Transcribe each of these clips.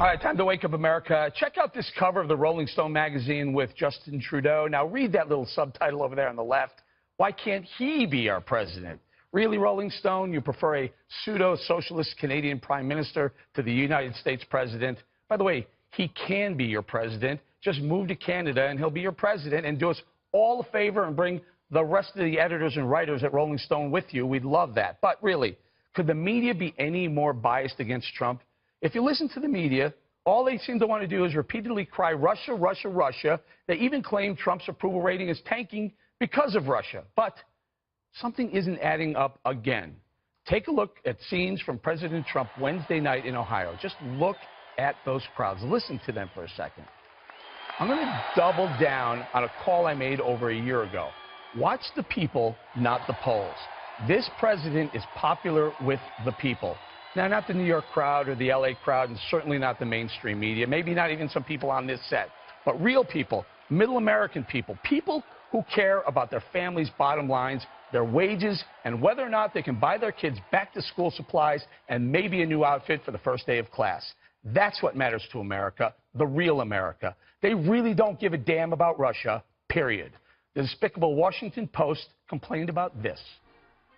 All right, time to wake up America. Check out this cover of the Rolling Stone magazine with Justin Trudeau. Now read that little subtitle over there on the left. Why can't he be our president? Really, Rolling Stone, you prefer a pseudo-socialist Canadian prime minister to the United States president. By the way, he can be your president. Just move to Canada and he'll be your president, and do us all a favor and bring the rest of the editors and writers at Rolling Stone with you. We'd love that. But really, could the media be any more biased against Trump? If you listen to the media, all they seem to want to do is repeatedly cry, Russia, Russia, Russia. They even claim Trump's approval rating is tanking because of Russia. But something isn't adding up again. Take a look at scenes from President Trump Wednesday night in Ohio. Just look at those crowds. Listen to them for a second. I'm going to double down on a call I made over a year ago. Watch the people, not the polls. This president is popular with the people. Now, not the New York crowd or the L.A. crowd, and certainly not the mainstream media, maybe not even some people on this set, but real people, middle American people, people who care about their families' bottom lines, their wages, and whether or not they can buy their kids back-to-school supplies and maybe a new outfit for the first day of class. That's what matters to America, the real America. They really don't give a damn about Russia, period. The despicable Washington Post complained about this.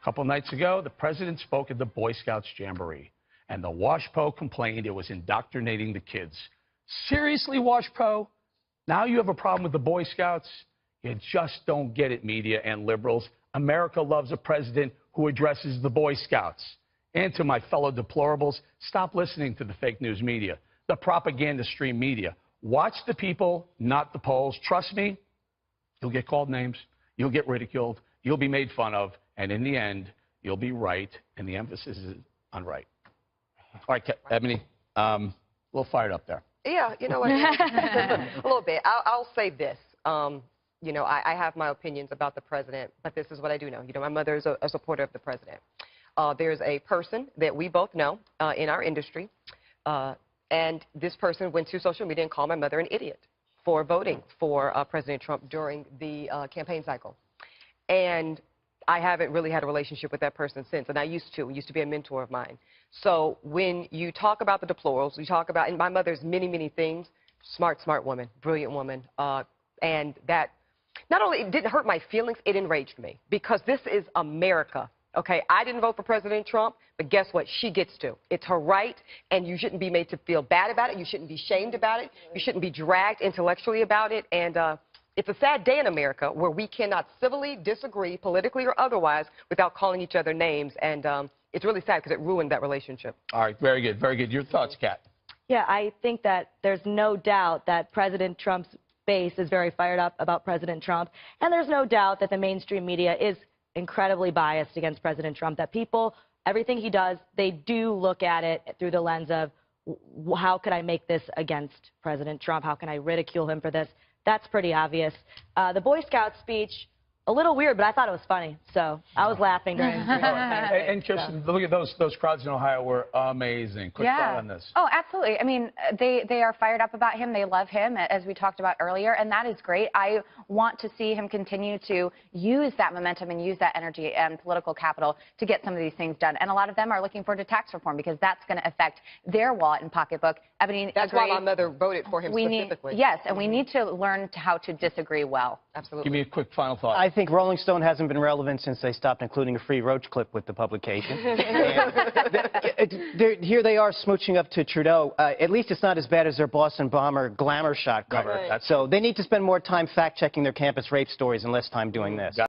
A couple nights ago, the president spoke at the Boy Scouts Jamboree, and the WashPo complained it was indoctrinating the kids. Seriously, WashPo? Now you have a problem with the Boy Scouts? You just don't get it, media and liberals. America loves a president who addresses the Boy Scouts. And to my fellow deplorables, stop listening to the fake news media, the propaganda stream media. Watch the people, not the polls. Trust me, you'll get called names, you'll get ridiculed, you'll be made fun of, and in the end, you'll be right, and the emphasis is on right. All right, Ebony, a little fired up there. Yeah, you know what? A little bit. I'll say this. You know, I have my opinions about the president, but this is what I do know. You know, my mother is a supporter of the president. There's a person that we both know in our industry, and this person went to social media and called my mother an idiot for voting for President Trump during the campaign cycle. And I haven't really had a relationship with that person since, and I used to be a mentor of mine. So when you talk about the deplorables, you talk about, and my mother's many, many things, smart woman, brilliant woman, and that not only it didn't hurt my feelings, it enraged me, because this is America. Okay, I didn't vote for President Trump, but guess what? She gets to. It's her right, and you shouldn't be made to feel bad about it. You shouldn't be shamed about it. You shouldn't be dragged intellectually about it. And it's a sad day in America where we cannot civilly disagree, politically or otherwise, without calling each other names. And it's really sad because it ruined that relationship. All right, very good, very good. Your thoughts, Kat? Yeah, I think that there's no doubt that President Trump's base is very fired up about President Trump. And there's no doubt that the mainstream media is incredibly biased against President Trump, that people, everything he does, they do look at it through the lens of, how could I make this against President Trump? How can I ridicule him for this? That's pretty obvious. The Boy Scout speech, a little weird, but I thought it was funny, so I was laughing during the And Kirsten, look at those crowds in Ohio were amazing. Quick thought on this. Oh, absolutely. I mean, they are fired up about him. They love him, as we talked about earlier, and that is great. I want to see him continue to use that momentum and use that energy and political capital to get some of these things done. And a lot of them are looking forward to tax reform, because that's going to affect their wallet and pocketbook. Ebony, that's why my mother voted for him specifically. Yes, and we need to learn how to disagree well. Absolutely. Give me a quick final thought. I think Rolling Stone hasn't been relevant since they stopped including a free Roach clip with the publication. Here they are smooching up to Trudeau. At least it's not as bad as their Boston bomber glamour shot cover. Right. So they need to spend more time fact-checking their campus rape stories and less time doing this.